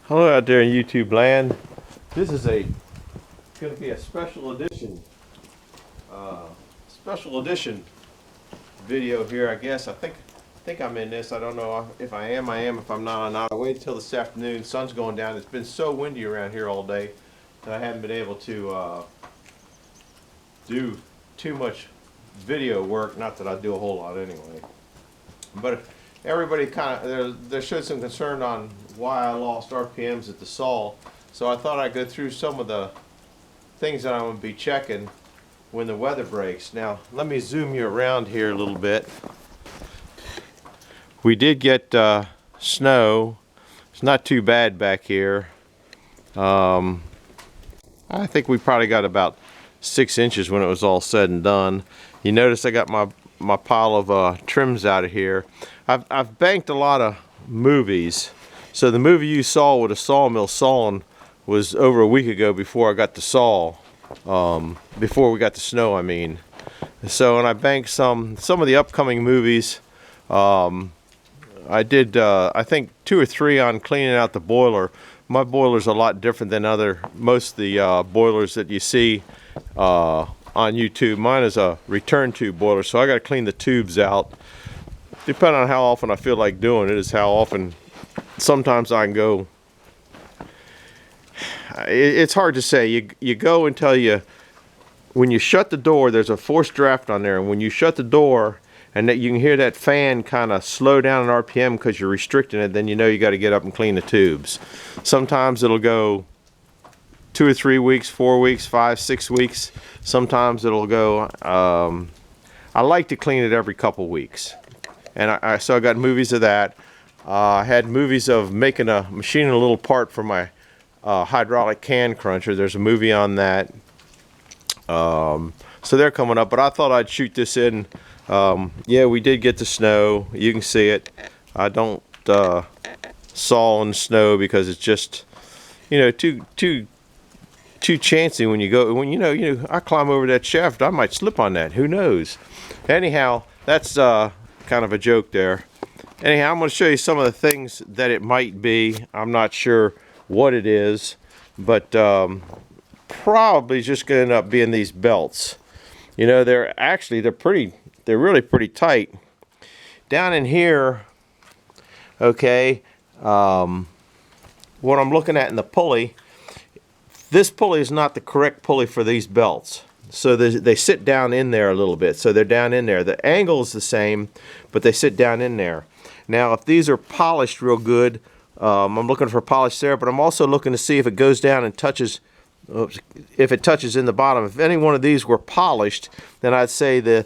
Hello out there in YouTube land. This is going to be a special edition video here. I guess I think I'm in this. I don't know if I am. If I'm not, I'm not. I'll wait until this afternoon. Sun's going down. It's been so windy around here all day that I haven't been able to do too much video work. Not that I do a whole lot anyway. But everybody kind of there showed some concern on why I lost RPMs at the saw, so I thought I'd go through some of the things that I'm going to be checking when the weather breaks. Now let me zoom you around here a little bit. We did get snow. It's not too bad back here. I think we probably got about 6 inches when it was all said and done. You notice I got my pile of trims out of here. I've banked a lot of movies. So the movie you saw with a sawmill sawing was over a week ago before I got the saw. Before we got the snow, I mean. So, and I banked some of the upcoming movies. I did, I think 2 or 3 on cleaning out the boiler. My boiler's a lot different than most of the boilers that you see on YouTube. Mine is a return tube boiler, so I got to clean the tubes out. Depending on how often I feel like doing it is how often. Sometimes I can go. It's hard to say. You go until when you shut the door, there's a forced draft on there, and when you shut the door and that you can hear that fan kind of slow down in RPM because you're restricting it, then you know you got to get up and clean the tubes. Sometimes it'll go 2 or 3 weeks, 4 weeks, 5, 6 weeks. Sometimes it'll go. I like to clean it every couple weeks, and so I got movies of that. I had movies of machining a little part for my hydraulic can cruncher. There's a movie on that. So they're coming up, but I thought I'd shoot this in. Yeah, we did get the snow. You can see it. I don't saw in snow because it's just, too chancy when you go. When I climb over that shaft, I might slip on that. Who knows? Anyhow, that's kind of a joke there. Anyhow, I'm going to show you some of the things that it might be. I'm not sure what it is, but probably just going to end up being these belts. They're really pretty tight. Down in here, okay, what I'm looking at in the pulley, this pulley is not the correct pulley for these belts. So they sit down in there a little bit. So they're down in there. The angle is the same, but they sit down in there. Now, if these are polished real good, I'm looking for polish there, but I'm also looking to see if it goes down and touches, if it touches in the bottom. If any one of these were polished, then I'd say the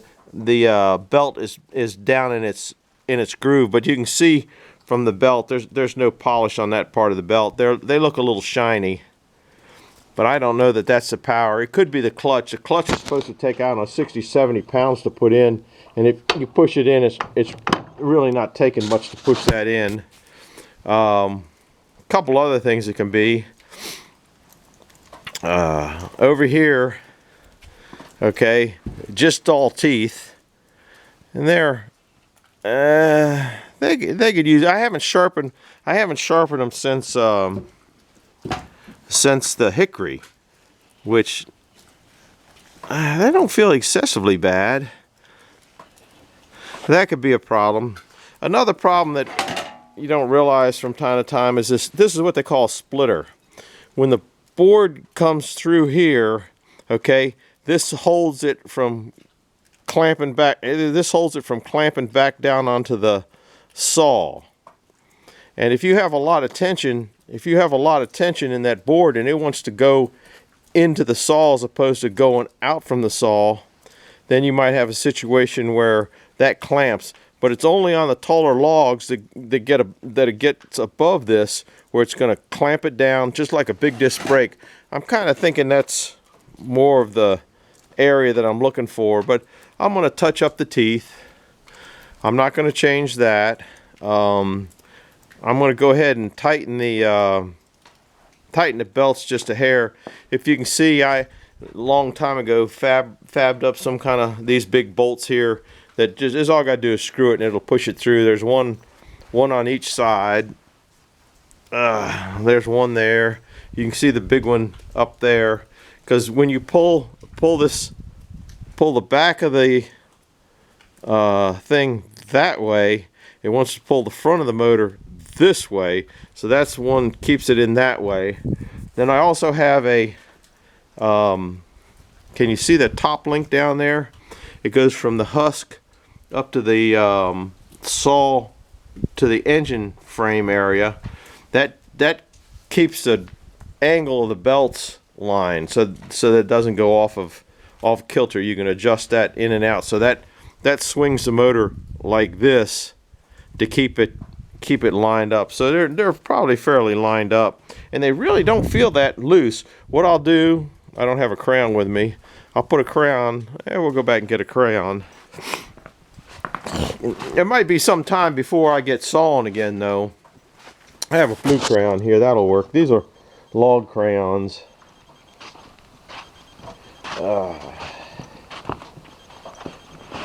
belt is down in its groove. But you can see from the belt, there's no polish on that part of the belt. They look a little shiny, but I don't know that that's the power. It could be the clutch. The clutch is supposed to take, I don't know, 60, 70 pounds to put in, and if you push it in, it's really not taking much to push that in. Couple other things it can be. Over here, okay, just all teeth, and they could use. I haven't sharpened them since the hickory, which they don't feel excessively bad. That could be a problem. Another problem that you don't realize from time to time is this is what they call a splitter. When the board comes through here, okay, this holds it from clamping back. This holds it from clamping back down onto the saw. And if you have a lot of tension, in that board and it wants to go into the saw as opposed to going out from the saw, then you might have a situation where that clamps. But it's only on the taller logs that it gets above this where it's going to clamp it down just like a big disc brake. I'm kind of thinking that's more of the area that I'm looking for, but I'm going to touch up the teeth. I'm not going to change that. I'm going to go ahead and tighten the belts just a hair. If you can see, I long time ago fabbed up some kind of these big bolts here that just is all I got to do is screw it and it'll push it through. There's one on each side. There's one there. You can see the big one up there, because when you pull the back of the thing that way, it wants to pull the front of the motor this way, so that's one keeps it in that way. Then I also have a can you see the top link down there? It goes from the husk up to the saw to the engine frame area. That keeps the angle of the belts line so that it doesn't go off kilter. You can adjust that in and out, so that swings the motor like this to keep it lined up. So they're probably fairly lined up, and they really don't feel that loose. What I'll do, I don't have a crayon with me. I'll put a crayon, and we'll go back and get a crayon. It might be some time before I get sawing again, though. I have a blue crayon here, that'll work. These are log crayons.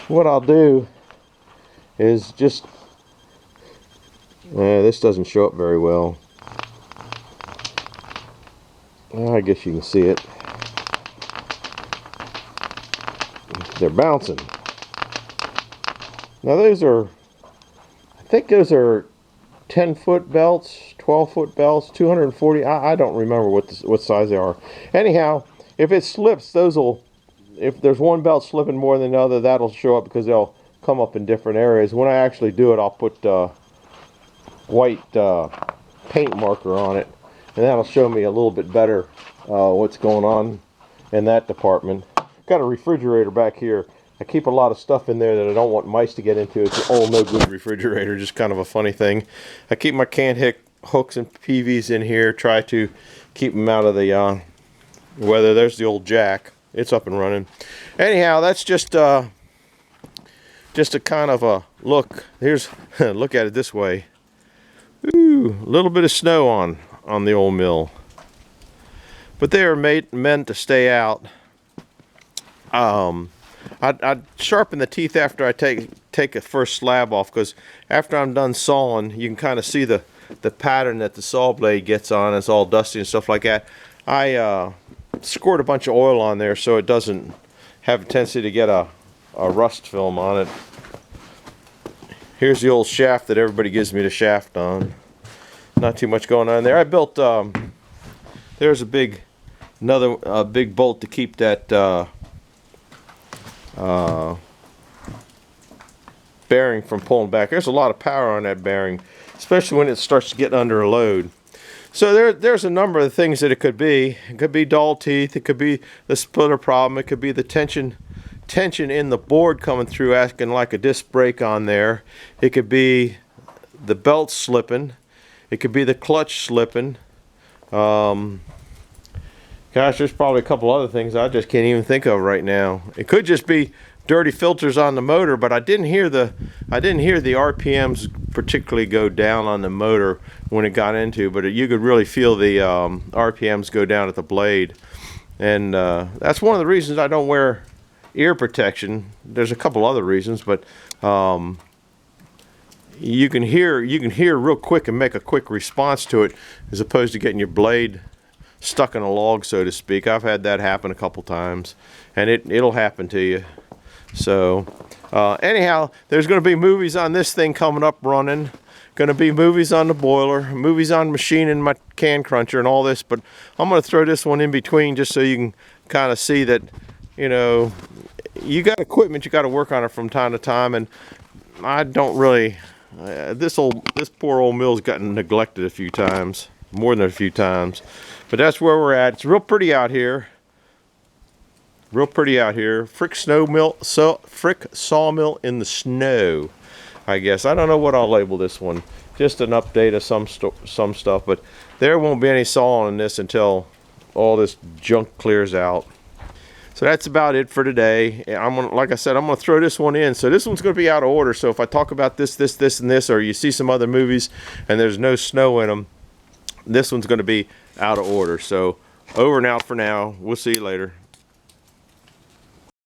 What I'll do is just, this doesn't show up very well. I guess you can see it. They're bouncing. Now those are, I think those are 10-foot belts, 12-foot belts, 240. I don't remember what size they are. Anyhow, if it slips, if there's one belt slipping more than the other, that'll show up because they'll come up in different areas. When I actually do it, I'll put white paint marker on it, and that'll show me a little bit better what's going on in that department. Got a refrigerator back here. I keep a lot of stuff in there that I don't want mice to get into. It's an old no good refrigerator, just kind of a funny thing. I keep my canned hooks and PVs in here, try to keep them out of the weather. There's the old jack. It's up and running. Anyhow, that's just a kind of a look. Here's look at it this way. Ooh, a little bit of snow on the old mill. But they are meant to stay out. I'd sharpen the teeth after I take a first slab off, because after I'm done sawing, you can kind of see the pattern that the saw blade gets on. It's all dusty and stuff like that. I squirt a bunch of oil on there so it doesn't have a tendency to get a rust film on it. Here's the old shaft that everybody gives me the shaft on. Not too much going on there. I built there's a big bolt to keep that bearing from pulling back. There's a lot of power on that bearing, especially when it starts to get under a load. So there's a number of things that it could be. It could be dull teeth. It could be the splitter problem. It could be the tension in the board coming through, acting like a disc brake on there. It could be the belt slipping. It could be the clutch slipping. Gosh, there's probably a couple other things I just can't even think of right now. It could just be dirty filters on the motor, but I didn't hear the RPMs particularly go down on the motor when it got into, but you could really feel the RPMs go down at the blade. And that's one of the reasons I don't wear ear protection. There's a couple other reasons, but you can hear real quick and make a quick response to it, as opposed to getting your blade stuck in a log, so to speak. I've had that happen a couple times, and it'll happen to you. So anyhow, there's going to be movies on this thing coming up running. Going to be movies on the boiler, movies on machining my can cruncher and all this, but I'm going to throw this one in between just so you can kind of see that, you know, you got equipment, you got to work on it from time to time, and I don't really, this poor old mill's gotten neglected a few times, more than a few times, but that's where we're at. It's real pretty out here. Real pretty out here. Frick sawmill in the snow, I guess. I don't know what I'll label this one. Just an update of some stuff, but there won't be any sawing in this until all this junk clears out. So that's about it for today. Like I said, I'm gonna throw this one in. So this one's gonna be out of order. So if I talk about this, and this, or you see some other movies and there's no snow in them, this one's gonna be out of order. So over and out for now. We'll see you later.